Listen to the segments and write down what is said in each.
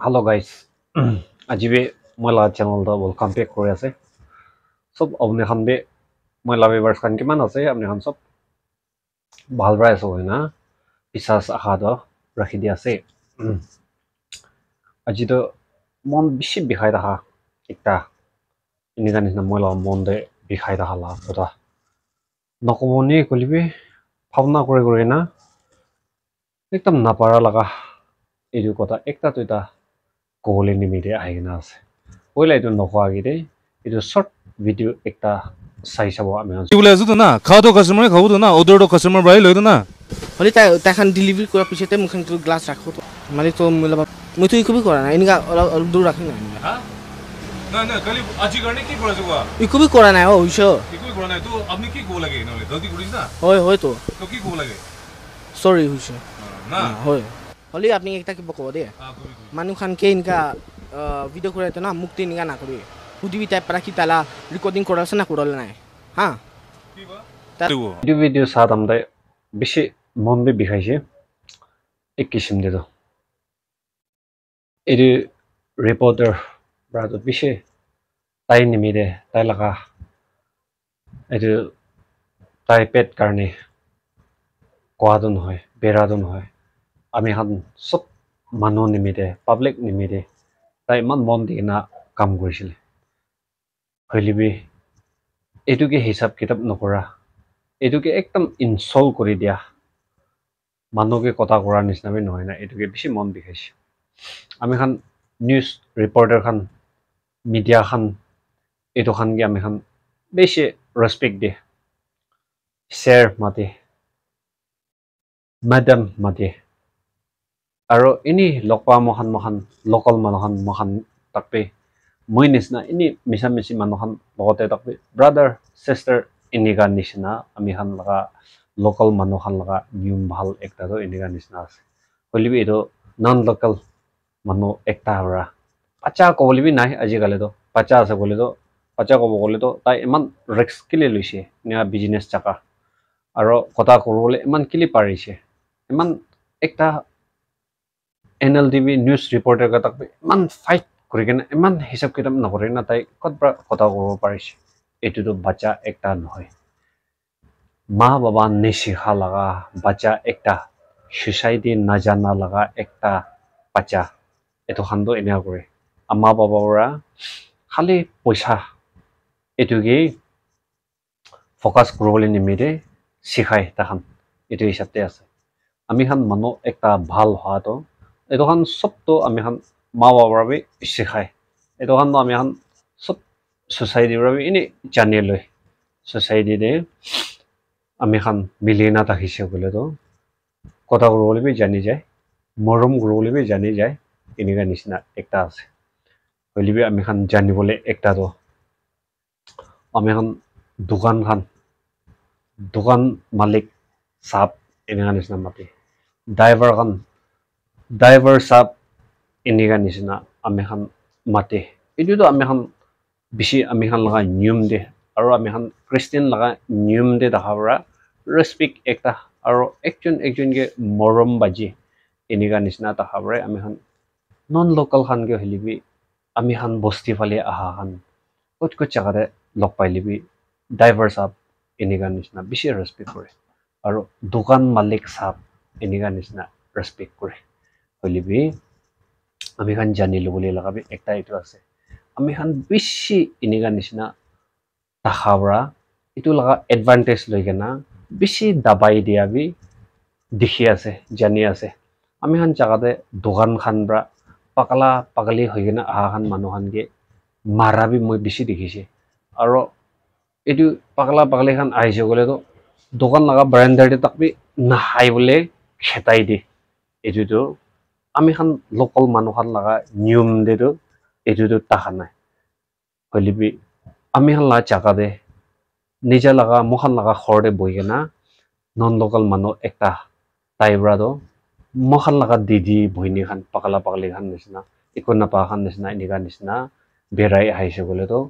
Hello guys, ajibe moi la channel da welcome back kori ase. Sob apne khan be moi la viewers khan kiman ase apne khan sob bhal rai ase hoina pisas aha da rakhi di ase. Aji to mon bishi bikhai raha ekta ini ganis na moi la mon de bikhai raha la kota. Nokomoni kolibi bhavna kori na ekdam napara laga edu kota ekta tuita kohole nimide ahina ase. Oila edu nokwa gide edu short video ekta sai sabo ami han বলে আছো তো না খাওয়া তো কাস্টমারে খাবো তো না ওদের তো কাস্টমার বাড়ি লই তো না হলে তাই খান ডেলিভারি করার পিছতে মুখান তো গ্লাস রাখো তো মানে তো মিলাবা মই তো ইকুবি করা না এনিকা অলপ দূর রাখি না না না খালি আজি কারণে কি করেছো গো ইকুবি করা নাই ও হইছো কি করে না তো আপনি কি কো লাগে নলে গলতি করিস না হয় হয় তো তো কি কো লাগে সরি হইছো না হয় হলে আপনি একটা কি বকব দে মানু খান কে ইনকা ভিডিও করে তো না মুক্তি নিগা না করি হুদিবি টাইপ para কি তালা রেকর্ডিং করাছ না করল নাই হ্যাঁ কি বা edu video sa dam dai bishi mon be bikhai je ek kisim de do edu reporter brado bishi tai nimide tai laga edu tai pet karne kwadon hoy beradon hoy ami han sob manu nimide public nimide tai man mon di na kam korisile hoilibi etuke hisab kitab nokora etuke ekdam insult kori dia manuke kota kora nisna be noy na etuke bishi mon bikhaise ami khan news reporter khan media khan etu khan ge ami khan bishi respect de sir mate madam mate aro ini lokpa mohan local manohan mohan takpe moi nisna ini misa misi manohan logote takpe brother sister iniga nisna ami khan laga local manohan laga nium bhal ekta do iniga nisna ase holibi edo non local mano ekta hora acha ko bolibi nai aji gale do pacha ase bole do pacha ko bole do tai eman risk kile luise nia business chaka aro kota korole eman kili parise eman ekta NLTV news reporter ka takbe eman fight kurigena eman hisab kitab nokore na tai kotbra kota koro parise etu to bacha ekta noy ma baba nesikha laga bacha ekta society najana laga ekta bacha etu khando enia kore ama baba ora khali poisa etu ge focus korole nimide sikhai ta khan etu hisab te ase ami khan mano ekta bhal ha to etu khan sob to ami khan ma baba be sikhai etu khan ami khan sob society ra ini jane loi society de ami khan milena ta hise bole to kota role be jani jay morom role be jani jay iniga nisna ekta ase holibe ami khan jani bole ekta do ami khan dukan malik sap iniga nisna mate driver sap iniga nisna ami khan mate etu to ami khan bishi ami khan laga nium de aro ami khan christian laga nium de dahabra respect ekta aro ekjon ge morom baji iniga nisna dahabra ami khan non local khan ge holibi ami khan bosti phale aha khan kot jaga de lok pailibi driver sap iniga nisna bishi respect kore aro dukan malik sap iniga nisna respect kore holibi ami khan jani lobole laga be ekta etu ase ami khan bishi iniga nisna takhabra itu laga advantage loigena bishi dabai dia bi dikhi ase jani ase ami khan jaga de dukan khan bra pakala pagali hoigena aha khan manu khan ge mara bi moi bishi dikhise aro etu pakala pagali khan aise gole to dukan laga baranda de takbi nahai bole khetai di etu to ami khan local manu khan laga nium de do etu to tahana holibi ami khan la jaga de nija laga mohan laga khorde boigena non local manu ekta taibra do mohan laga didi boini khan pakala pakali khan nisna ikona pa khan nisna iniga nisna berai haise gole to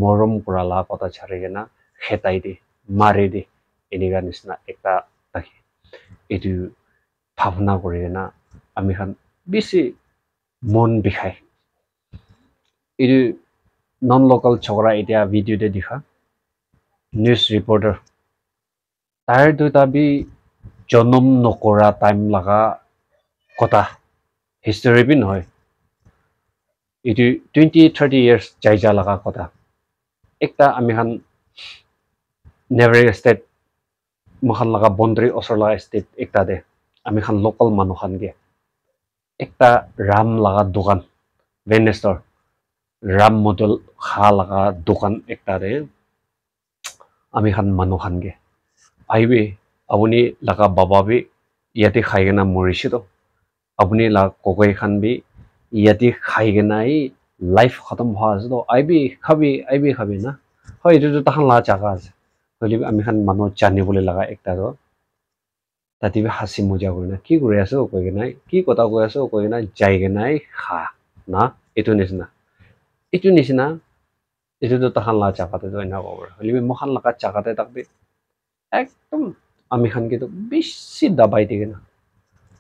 morom kurala kota charigena khetai di mari di iniga nisna ekta taki etu bhavna korigena ami khan bishi মন বিষায় এইটো non local ছগৰা এতিয়া ভিডিঅ'তে দেখা news reporter তাইৰ দুটা B জনম নকৰা time লগা কথা হিষ্টৰী বি নহয় এইটো 20-30 years যাই যা লগা কথা একটা আমি খান নেভাৰ ষ্টেট মখান লগা বন্দ্ৰী ওচৰ লগা ষ্টেট একটা দে আমি খান লোকাল মানুহ খান গে একটা ৰাম লগা দোকান ভেনেষ্টৰ ৰাম মডেল খা লগা দোকান একটা দে আমি খান মানুহ খান গে আহিবি আপুনি লগা বাবা বি ইয়াতে খাই কেনে মৰিছে তো আপুনি লগা ককাই খান বি ইয়াতে খাই কেনে লাইফ খতম হোৱা আছে তো আহিবি খাবি না হয় এইটোতো তাহান লগা জাগা আছে হলে আমি খান মানুহ জানিবলৈ লগা একটা তো তাতে হাসি মজা কৰি না কি কৰি আছো কৈ কেনে কি কথা কৈ আছো কৈ কেনে যাই কেনে খা না এইটো নিচিনা এইটোতো তাহান লগা জাগাতে এনেকুৱা ক'ব হলে মখান লগা জাগাতে তাকবি একদম আমি খান কিন্তু বেছি দাবাই দিয়ে না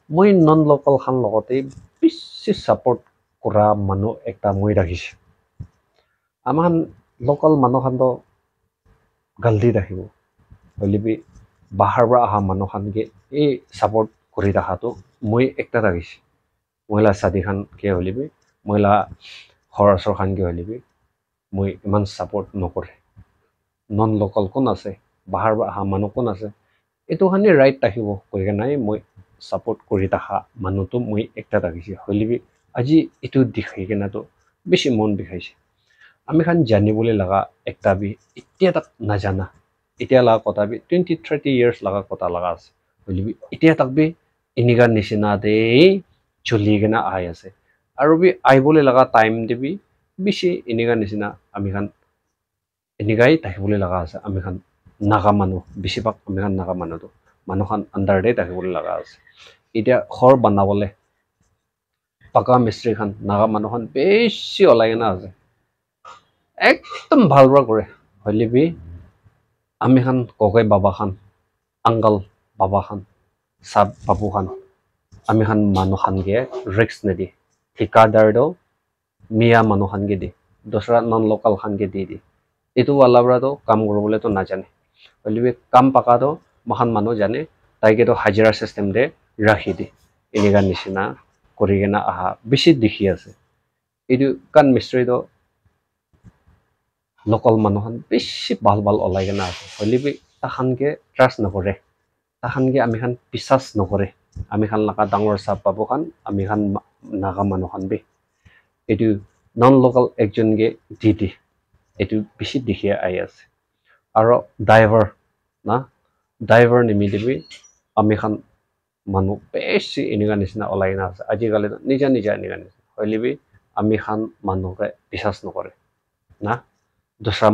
মই নন লোকাল খান লগতে বেছি সাপোর্ট কৰা মানুহ একটা মই ৰাখিছে আমাৰ লোকাল মানুহ খান তো গাল্দি ৰাখিব হলে বাহাৰ পৰা অহা মানুহ খানকে এই সাপোৰ্ট কৰি ৰাখাটো মই একটা ৰাখিছে মহিলা সাদী খান কে হলে মহিলা খৰচৰ খান কে হলে মই ইমান সাপোৰ্ট নকৰে নন লোকাল কোন আছে বাহাৰ পৰা অহা মানুহ কোন আছে এইটো খানি ৰাইট ৰাখিব কৈ কেনে মই সাপোৰ্ট কৰি ৰাখা মানুহটো মই একটা ৰাখিছে হলে আজি এইটো দেখাই কেনেতো বেছি মন বিষাইছে আমি খান জানিবলৈ লগা একটা বি এতিয়া তাক নাজানা এতিয়া লগা কথা বি 20-30 years লগা কথা লগা আছে হলে এতিয়া তাক বি এনেকা নিচিনা দে চলি কেনে আহি আছে আৰু বি আহিবলৈ লগা টাইম দিবি বেছি এনেকা নিচিনা আমি খান এনেকাই থাকিবলৈ লগা আছে আমি খান নাগা মানুহ বেছিভাগ আমি খান নাগা মানুহটো মানুহ খান আণ্ডাৰতে থাকিবলৈ লগা আছে এতিয়া ঘৰ বনাবলৈ পাকা মিস্ত্ৰী খান নাগা মানুহ খান বেছি ওলাই কেনে আছে একদম ভাল পৰা কৰে হলে আমি খান ককাই বাবা খান আংকল বাবা খান সাব বাবু খান আমি খান মানুহ খানকে ৰিক্স নিদি ঠিকাদাৰটো মিয়া মানুহ খানকে দি দোসৰা নন লোকাল খানকে দি এইটো वालाब्राটো কাম কৰিবলৈতো নাজানে হলে কাম পাকাটো মহান মানুহ জানে তাইকেতো হাজিৰা চিষ্টেম দে ৰাখি দি এনেকা নিচিনা কৰি কেনে আহা বেছি দেখি আছে এইটো কান মিস্ত্ৰীটো লোকাল মানুহ বেছি ভাল ওলাই কেনে আছে হলে তাহানকে ট্ৰাষ্ট নকৰে তাহানকে আমি খান বিশ্বাস নকৰে আমি খান লগা ডাঙৰ চাপ পাব খান আমি খান নাগা মানুহ খান এইটো নন লোকাল একজনকে দি এইটো বেছি দেখি আহি আছে আৰু ড্ৰাইভাৰ নিমিলিবি আমি খান মানুহ বেছি এনেকা নিচিনা ওলাই কেনে আছে আজিকালি নিজা এনেকা নিচিনা হলে আমি খান মানুহকে বিশ্বাস নকৰে না দোসৰা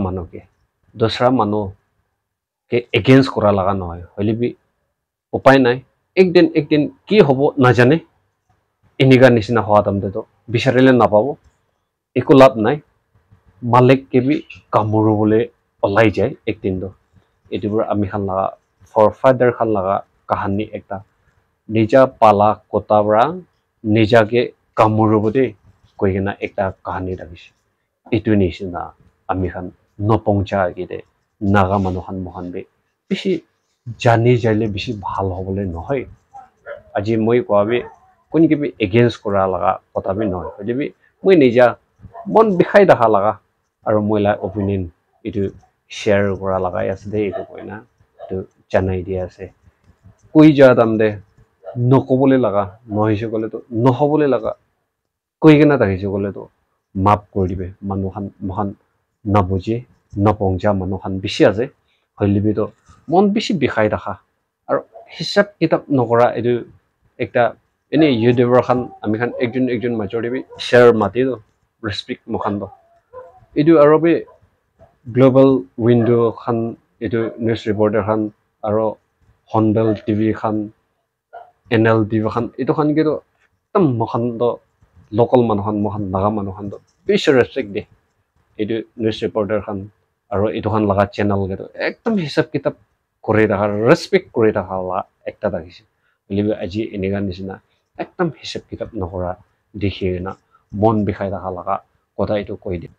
মানুহকে এগেইনষ্ট কৰা লগা নহয় হলে উপায় নাই একদিন কি হ'ব নাজানে এনেকা নিচিনা হোৱা তামতেতো বিচাৰিলে নাপাব একো লাভ নাই মালিককে কামুৰিবলৈ ওলাই যায় একদিনতো এইটোবোৰ আমি খান লগা ফৰ ফাদাৰ খান লগা কাহানী একটা নিজা পালা কটা পৰা নিজাকে কামুৰিব দেই কৈ কেনে একটা কাহানী ৰাখিছে এইটো নিচিনা আমি খান নপংচা দে নাগা মানুহ খান মহান বেছি জানি যাইলে বেছি ভাল হ'বলৈ নহয় আজি মই কোৱা কোনকে এগেইনষ্ট কৰা লগা কথা নহয় হলে মই নিজা মন বিষাই দেখা লগা আৰু মহিলা অপিনিয়ন এইটো শ্বেয়াৰ কৰা লগাই আছে দেই এইটো কয় না এইটো জানাই দিয়া আছে কৈ যোৱা দাম দে নকবলৈ লগা নহৈছে গ'লেতো নহ'বলৈ লগা কৈ কেনে থাকিছে গ'লেতো মাফ কৰি দিবে মানুহ খান মহান নবুজি নপংজা মানুহ খান বেছি আছে হলিবিতো মন বেছি বিষাই দেখা আৰু হিচাপ কিতাপ নকৰা এইটো একটা এনেই ইউটিউবাৰ খান আমি খান একজন মাজৰ দিবি শ্বেয়াৰ মাতি ৰেচপেক্ট মখানটো এইটো আৰু গ্লোবেল উইণ্ডো খান এইটো নিউজ ৰিপৰ্টাৰ খান আৰু হনবেল টিভি খান NL টিভি খান এইটো খান কিন্তু একদম মখানটো লোকেল মানুহ খান মহান নাগা মানুহ খানটো বেছি ৰেচপেক্ট দিয়ে এইটো নিউজ ৰিপৰ্টাৰ খান আৰু এইটো খান লগা চেনেল কিন্তু একদম হিচাপ কিতাপ কৰি থকা ৰেচপেক্ট কৰি থকা একটা ৰাখিছে হলে আজি এনেকা নিচিনা একদম হিচাপ কিতাপ নকৰা দেখি না মন বিষাই দেখা লাগা কথা এইটো কৈ দিম